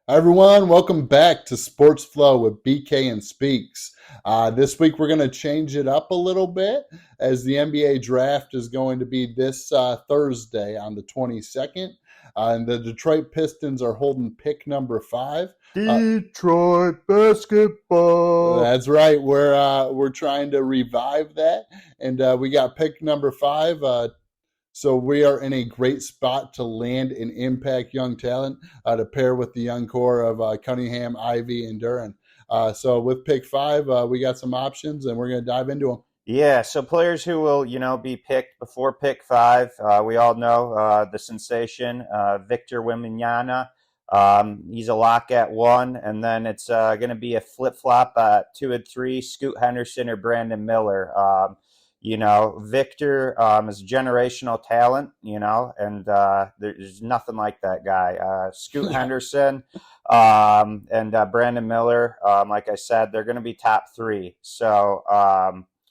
Hi everyone, welcome back to Sports Flow with BK and Speaks. This week we're going to change it up a little bit as the NBA draft is going to be this Thursday on the 22nd. And the Detroit Pistons are holding pick number 5. Detroit basketball. That's right. We're trying to revive that, and we got pick number 5. So we are in a great spot to land and impact young talent to pair with the young core of Cunningham, Ivy, and Duran. So with pick 5, we got some options, and we're going to dive into them. Yeah, so players who will, be picked before pick 5. We all know the sensation, Victor Wembanyama. He's a lock at 1, and then it's going to be a flip-flop at 2 and 3, Scoot Henderson or Brandon Miller. Victor is generational talent, and there's nothing like that guy. Scoot Henderson and Brandon Miller, like I said, they're going to be top 3. So,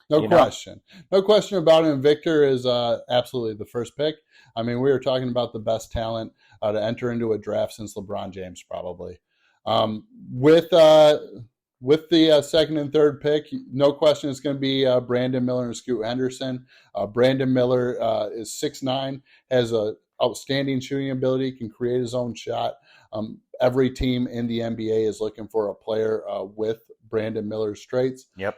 No question. No question about him. Victor is absolutely the first pick. I mean, we were talking about the best talent to enter into a draft since LeBron James, probably. With the second and third pick, no question it's going to be Brandon Miller and Scoot Henderson. Brandon Miller is 6'9", has a outstanding shooting ability, can create his own shot. Every team in the NBA is looking for a player with Brandon Miller's traits. Yep.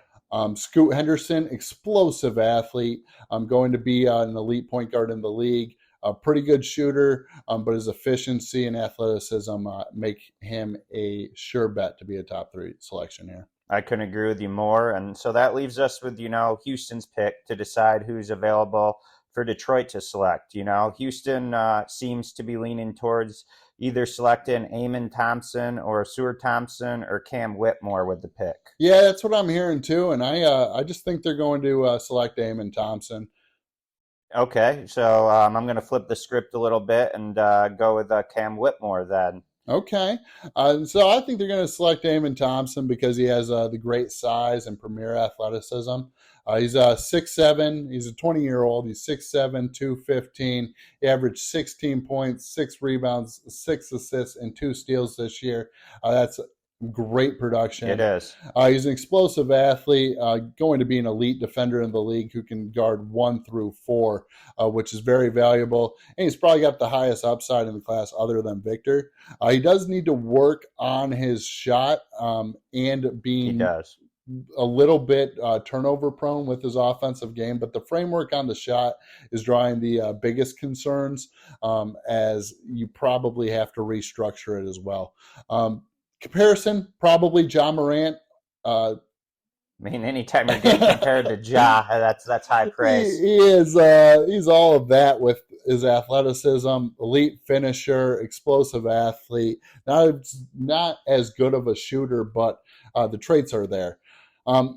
Scoot Henderson, explosive athlete. Going to be an elite point guard in the league. A pretty good shooter, but his efficiency and athleticism make him a sure bet to be a top 3 selection here. I couldn't agree with you more. And so that leaves us with, Houston's pick to decide who's available for Detroit to select. Houston seems to be leaning towards either selecting Amen Thompson or Seward Thompson or Cam Whitmore with the pick. Yeah, that's what I'm hearing too. And I just think they're going to select Amen Thompson. Okay, so I'm going to flip the script a little bit and go with Cam Whitmore then. Okay, so I think they're going to select Amen Thompson because he has the great size and premier athleticism. He's 6'7". He's a 20-year-old. He's 6'7", 215. He averaged 16 points, 6 rebounds, 6 assists, and 2 steals this year. That's great production. It is. He's an explosive athlete, going to be an elite defender in the league who can guard 1 through 4, which is very valuable. And he's probably got the highest upside in the class other than Victor. He does need to work on his shot and being He does. a little bit turnover prone with his offensive game, but the framework on the shot is drawing the biggest concerns as you probably have to restructure it as well. Comparison, probably Ja Morant. Anytime you're getting compared to Ja, that's high praise. He is he's all of that with his athleticism, elite finisher, explosive athlete. Not as good of a shooter, but the traits are there.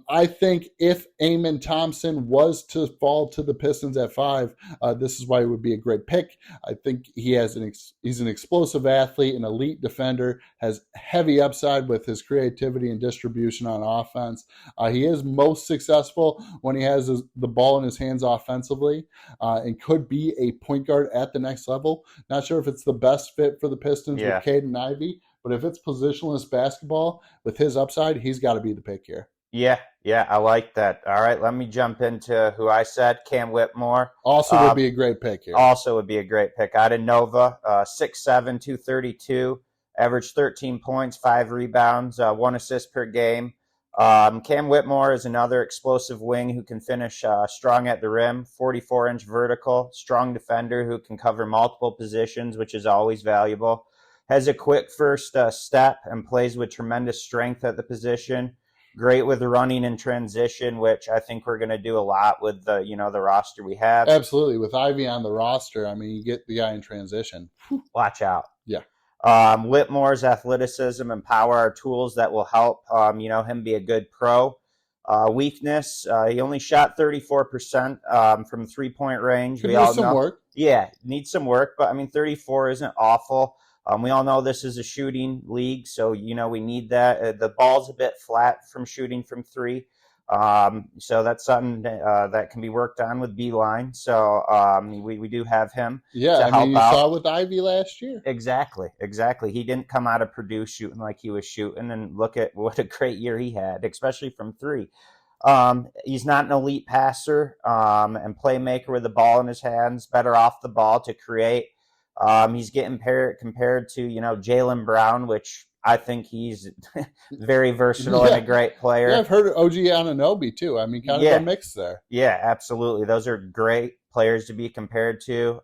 I think if Amen Thompson was to fall to the Pistons at 5, this is why it would be a great pick. I think he's an explosive athlete, an elite defender, has heavy upside with his creativity and distribution on offense. He is most successful when he has the ball in his hands offensively and could be a point guard at the next level. Not sure if it's the best fit for the Pistons with Caden Ivey, but if it's positionless basketball with his upside, he's got to be the pick here. Yeah, I like that. All right, let me jump into who I said, Cam Whitmore. Also would be a great pick here. Also would be a great pick. Out of Nova, 6'7", 232, averaged 13 points, 5 rebounds, 1 assist per game. Cam Whitmore is another explosive wing who can finish strong at the rim, 44-inch vertical, strong defender who can cover multiple positions, which is always valuable. Has a quick first step and plays with tremendous strength at the position. Great with running in transition, which I think we're going to do a lot with the roster we have. Absolutely. With Ivy on the roster, I mean, you get the guy in transition. Watch out. Yeah. Whitmore's athleticism and power are tools that will help, him be a good pro. Weakness, he only shot 34% from 3-point range. Could use some work. Yeah, needs some work, but 34 isn't awful. We all know this is a shooting league, so we need that. The ball's a bit flat from shooting from 3. So that's something that can be worked on with Beeline. So we do have him Yeah, to I mean, help you out. saw with Ivy last year. Exactly, exactly. He didn't come out of Purdue shooting like he was shooting, and look at what a great year he had, especially from three. He's not an elite passer and playmaker with the ball in his hands, better off the ball to create. He's getting compared to, Jaylen Brown, which I think he's very versatile and a Yeah, great yeah, player. I've heard of OG Anunoby too. I mean, kind of a Yeah, mix there. yeah, absolutely. Those are great players to be compared to.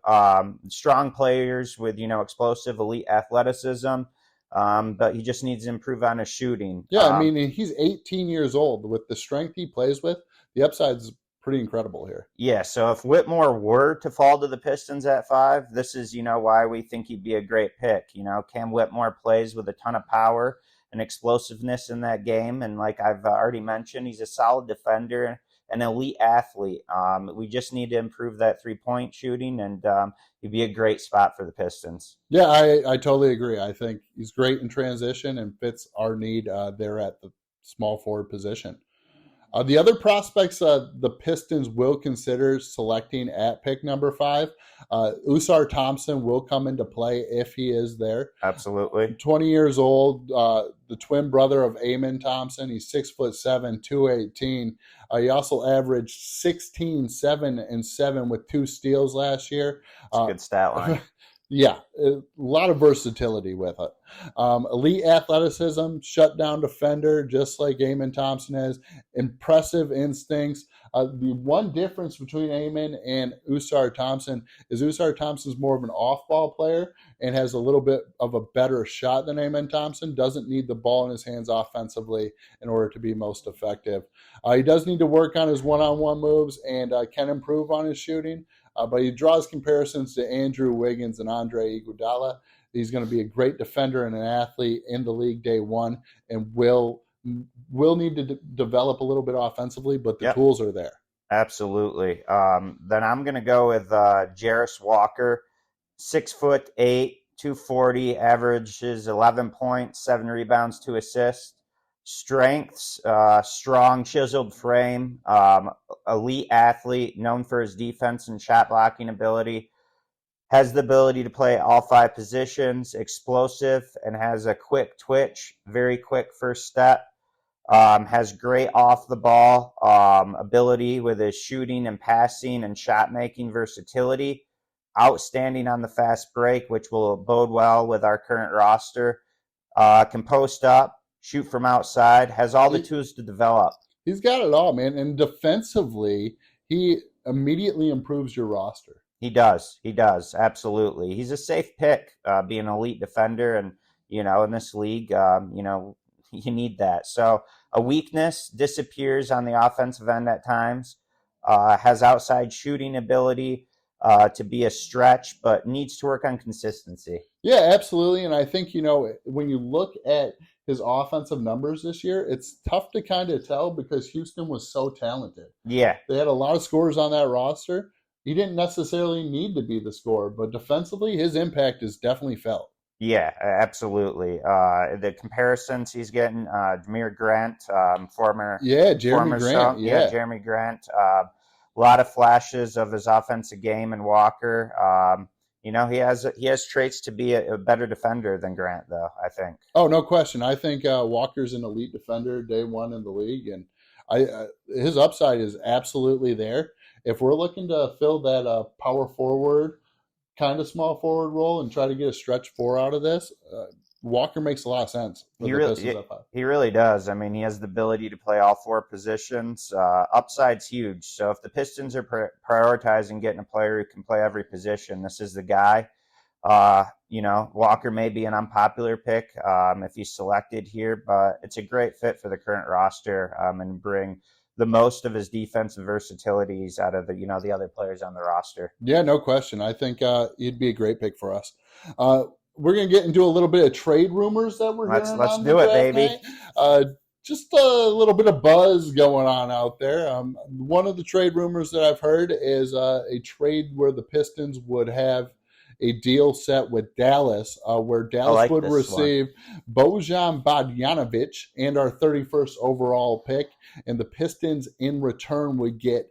Strong players with, explosive elite athleticism. But he just needs to improve on his shooting. Yeah, I mean, and he's 18 years old. With the strength he plays with, the upside's pretty incredible here. Yeah, so if Whitmore were to fall to the Pistons at 5, this is, why we think he'd be a great pick. Cam Whitmore plays with a ton of power and explosiveness in that game. And like I've already mentioned, he's a solid defender, an elite athlete. We just need to improve that 3-point shooting, and he'd be a great spot for the Pistons. Yeah, I totally agree. I think he's great in transition and fits our need there at the small forward position. The other prospects the Pistons will consider selecting at pick number 5, Usar Thompson will come into play if he is there. Absolutely. 20 years old, the twin brother of Amon Thompson. He's 6'7", 218. He also averaged 16, 7, and 7 with 2 steals last year. It's a good stat line. Yeah, a lot of versatility with it. Elite athleticism, shutdown defender, just like Amon Thompson has. Impressive instincts. The one difference between Amon and Usar Thompson is Usar Thompson's more of an off-ball player and has a little bit of a better shot than Amon Thompson. Doesn't need the ball in his hands offensively in order to be most effective. He does need to work on his one-on-one moves and can improve on his shooting. But he draws comparisons to Andrew Wiggins and Andre Iguodala. He's going to be a great defender and an athlete in the league day one, and will need to develop a little bit offensively, but the tools are there. Absolutely. Then I'm going to go with Jarris Walker, 6'8", 240, averages 11 points, 7 rebounds, 2 assists. Strengths, strong, chiseled frame, elite athlete, known for his defense and shot blocking ability. Has the ability to play all 5 positions, explosive, and has a quick twitch, very quick first step. Has great off the ball ability with his shooting and passing and shot making versatility. Outstanding on the fast break, which will bode well with our current roster. Can post up, shoot from outside, has all the tools to develop. He's got it all, man. And defensively, he immediately improves your roster. He does, absolutely. He's a safe pick, being an elite defender, and in this league, you need that. So a weakness, disappears on the offensive end at times. Has outside shooting ability to be a stretch, but needs to work on consistency. Yeah, absolutely. And I think, when you look at his offensive numbers this year, it's tough to kind of tell because Houston was so talented. Yeah. They had a lot of scorers on that roster. He didn't necessarily need to be the scorer, but defensively, his impact is definitely felt. Yeah, absolutely. The comparisons he's getting, Jameer Grant, former Jeremy Grant. Jeremy Grant. A lot of flashes of his offensive game and Walker. He has traits to be a better defender than Grant, though, I think. Oh, no question. I think Walker's an elite defender day one in the league, and his upside is absolutely there. If we're looking to fill that power forward, kind of small forward role and try to get a stretch 4 out of this, Walker makes a lot of sense. He really does. I mean, he has the ability to play all 4 positions. Upside's huge. So if the Pistons are prioritizing getting a player who can play every position, this is the guy. Walker may be an unpopular pick if he's selected here, but it's a great fit for the current roster and bring the most of his defensive versatilities out of the other players on the roster. Yeah, no question. I think he'd be a great pick for us. We're going to get into a little bit of trade rumors that we're hearing. Let's do it, baby. Just a little bit of buzz going on out there. One of the trade rumors that I've heard is a trade where the Pistons would have a deal set with Dallas where I Dallas like would this one. receive Bojan Bogdanovic and our 31st overall pick, and the Pistons in return would get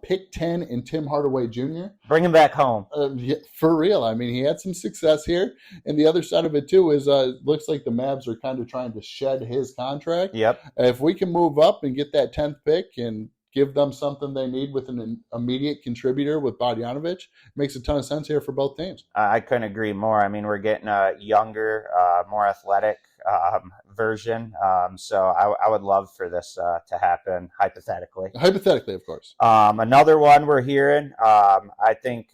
pick 10 and Tim Hardaway Jr. Bring him back home. Yeah, for real. I mean, he had some success here. And the other side of it, too, is looks like the Mavs are kind of trying to shed his contract. Yep. If we can move up and get that 10th pick and give them something they need with an immediate contributor with Bogdanovic, it makes a ton of sense here for both teams. I couldn't agree more. I mean, we're getting a younger, more athletic version. So I would love for this to happen, hypothetically. Hypothetically, of course. Another one we're hearing, I think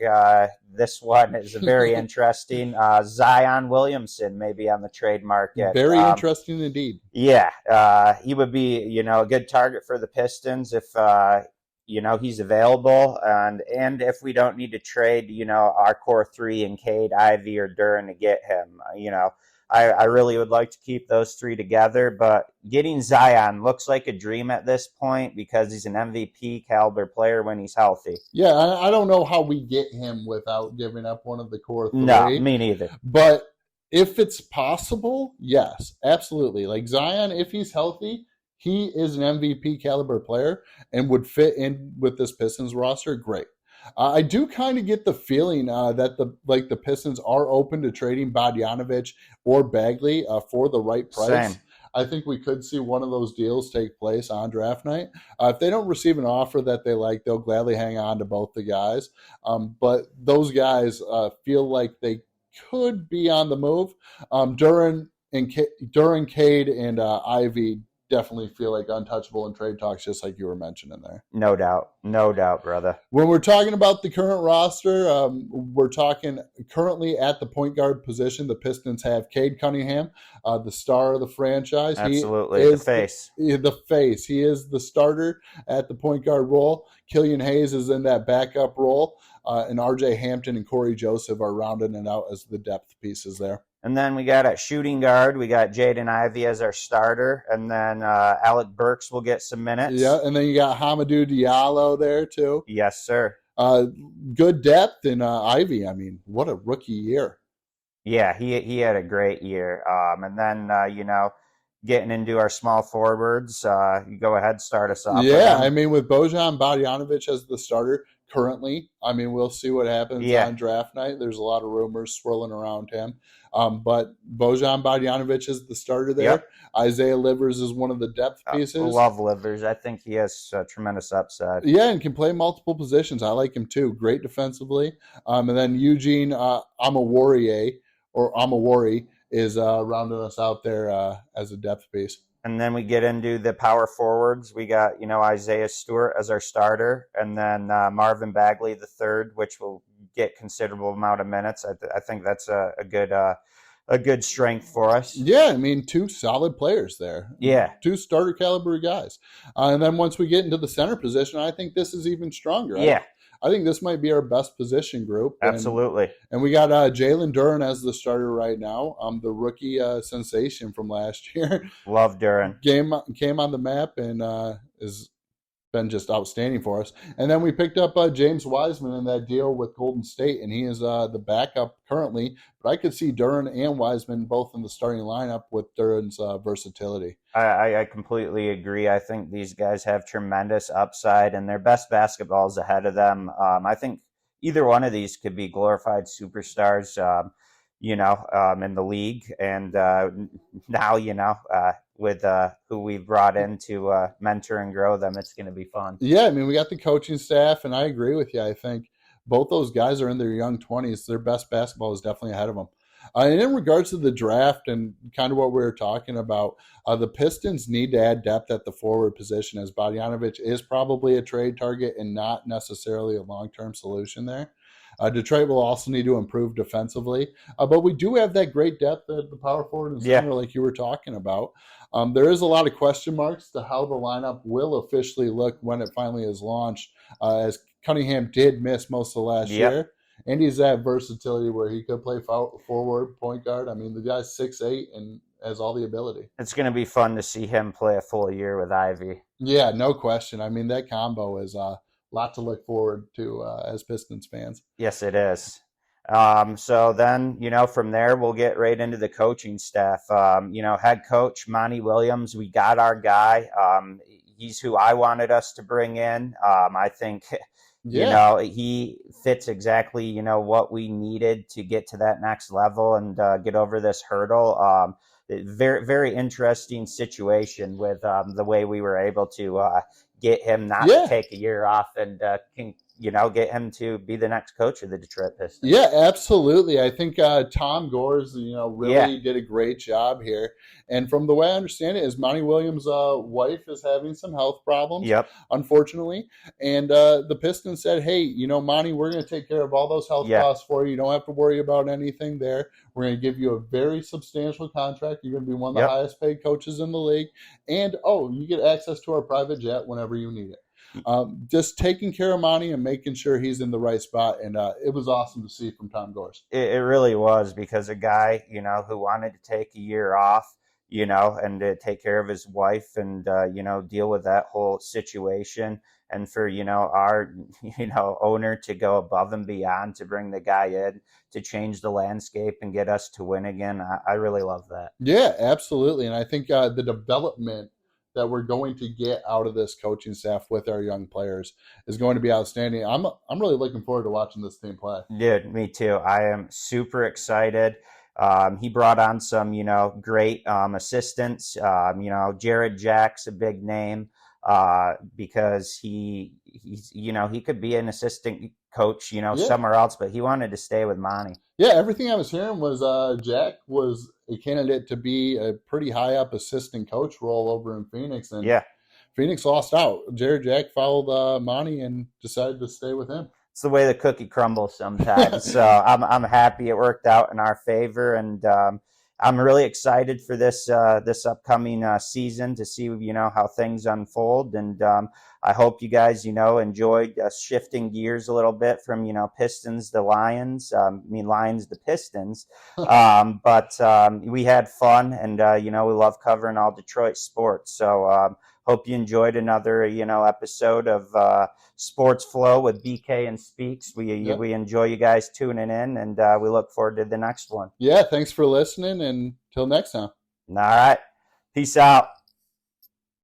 this one is very interesting. Zion Williamson may be on the trade market. Very interesting indeed. Yeah, he would be, a good target for the Pistons if he's available, and if we don't need to trade, our core three in Cade, Ivy, or Duren to get him, I really would like to keep those three together, but getting Zion looks like a dream at this point because he's an MVP caliber player when he's healthy. Yeah, I don't know how we get him without giving up one of the core three. No, me neither. But if it's possible, yes, absolutely. Like Zion, if he's healthy, he is an MVP caliber player and would fit in with this Pistons roster. Great. I do kind of get the feeling that the Pistons are open to trading Bogdanovic or Bagley for the right price. Same. I think we could see one of those deals take place on draft night. If they don't receive an offer that they like, they'll gladly hang on to both the guys. But those guys feel like they could be on the move. Duren, Cade, and Ivy definitely feel like untouchable in trade talks, just like you were mentioning there. No doubt, brother. When we're talking about the current roster, we're talking currently at the point guard position. The Pistons have Cade Cunningham, the star of the franchise. Absolutely, he is the face. The face. He is the starter at the point guard role. Killian Hayes is in that backup role, and R.J. Hampton and Corey Joseph are rounding it out as the depth pieces there. And then we got at shooting guard, we got Jaden Ivey as our starter, and then Alec Burks will get some minutes. Yeah, and then you got Hamidou Diallo there too. Yes, sir. Good depth in Ivy. I mean, what a rookie year. Yeah, he had a great year. And then getting into our small forwards, you go ahead, start us off. Yeah, I mean, with Bojan Bogdanovic as the starter currently, I mean, we'll see what happens on draft night. There's a lot of rumors swirling around him. But Bojan Bogdanovic is the starter there. Yep. Isaiah Livers is one of the depth pieces. I love Livers. I think he has tremendous upside. Yeah, and can play multiple positions. I like him too. Great defensively. And then Eugene Amawori is rounding us out there as a depth piece. And then we get into the power forwards. We got, Isaiah Stewart as our starter, and then Marvin Bagley the third, which will get considerable amount of minutes. I think that's a good strength for us. Yeah, I mean, two solid players there. Yeah. Two starter caliber guys. And then once we get into the center position, I think this is even stronger. Yeah. I think this might be our best position group. Absolutely. And we got Jalen Duren as the starter right now. The rookie sensation from last year. Love Duren. Came on the map and has been just outstanding for us. And then we picked up James Wiseman in that deal with Golden State, and he is the backup currently. But I could see Duren and Wiseman both in the starting lineup with Duren's versatility. I completely agree. I think these guys have tremendous upside, and their best basketball is ahead of them. I think either one of these could be glorified superstars, in the league. And now, with who we've brought in to mentor and grow them, it's going to be fun. Yeah, I mean, we got the coaching staff, and I agree with you. I think both those guys are in their young 20s. Their best basketball is definitely ahead of them. And in regards to the draft and kind of what we were talking about, the Pistons need to add depth at the forward position, as Bogdanovic is probably a trade target and not necessarily a long-term solution there. Detroit will also need to improve defensively. But we do have that great depth at the power forward and center, like you were talking about. There is a lot of question marks to how the lineup will officially look when it finally is launched, as Cunningham did miss most of last year. And he's that versatility where he could play forward, point guard. I mean, the guy's 6'8" and has all the ability. It's going to be fun to see him play a full year with Ivy. Yeah, no question. I mean, that combo is a lot to look forward to as Pistons fans. Yes, it is. So then, from there, we'll get right into the coaching staff. Head coach Monty Williams, we got our guy. He's who I wanted us to bring in. I think, Yeah. he fits exactly, what we needed to get to that next level and get over this hurdle. Very, very interesting situation with the way we were able to get him not to Yeah. take a year off and get him to be the next coach of the Detroit Pistons. Yeah, absolutely. I think Tom Gores, Yeah. really did a great job here. And from the way I understand it, is Monty Williams' wife is having some health problems, Yep. unfortunately. And the Pistons said, "Hey, Monty, we're going to take care of all those health Yeah. costs for you. You don't have to worry about anything there. We're going to give you a very substantial contract. You're going to be one of the Yep. highest paid coaches in the league, and you get access to our private jet whenever you need it." Just taking care of Monty and making sure he's in the right spot. And it was awesome to see from Tom Gores. It really was, because a guy, who wanted to take a year off, and to take care of his wife and, deal with that whole situation. And for, our, owner to go above and beyond to bring the guy in to change the landscape and get us to win again. I really love that. Yeah, absolutely. And I think the development that we're going to get out of this coaching staff with our young players is going to be outstanding. I'm really looking forward to watching this team play. Dude, me too. I am super excited. He brought on some, great assistants. Jared Jack's a big name because he could be an assistant coach, Yeah. somewhere else, but he wanted to stay with Monty. Yeah, everything I was hearing was Jack was a candidate to be a pretty high up assistant coach role over in Phoenix, and Yeah, Phoenix lost out. Jared Jack followed Monty and decided to stay with him. it's the way the cookie crumbles sometimes. So I'm happy it worked out in our favor, and I'm really excited for this upcoming season to see how things unfold. And I hope you guys enjoyed shifting gears a little bit from Pistons to Lions. Lions to Pistons, but we had fun, and we love covering all Detroit sports. So hope you enjoyed another episode of Sports Flow with BK and Speaks. Yep. We enjoy you guys tuning in, and we look forward to the next one. Yeah, thanks for listening, and till next time. All right. Peace out.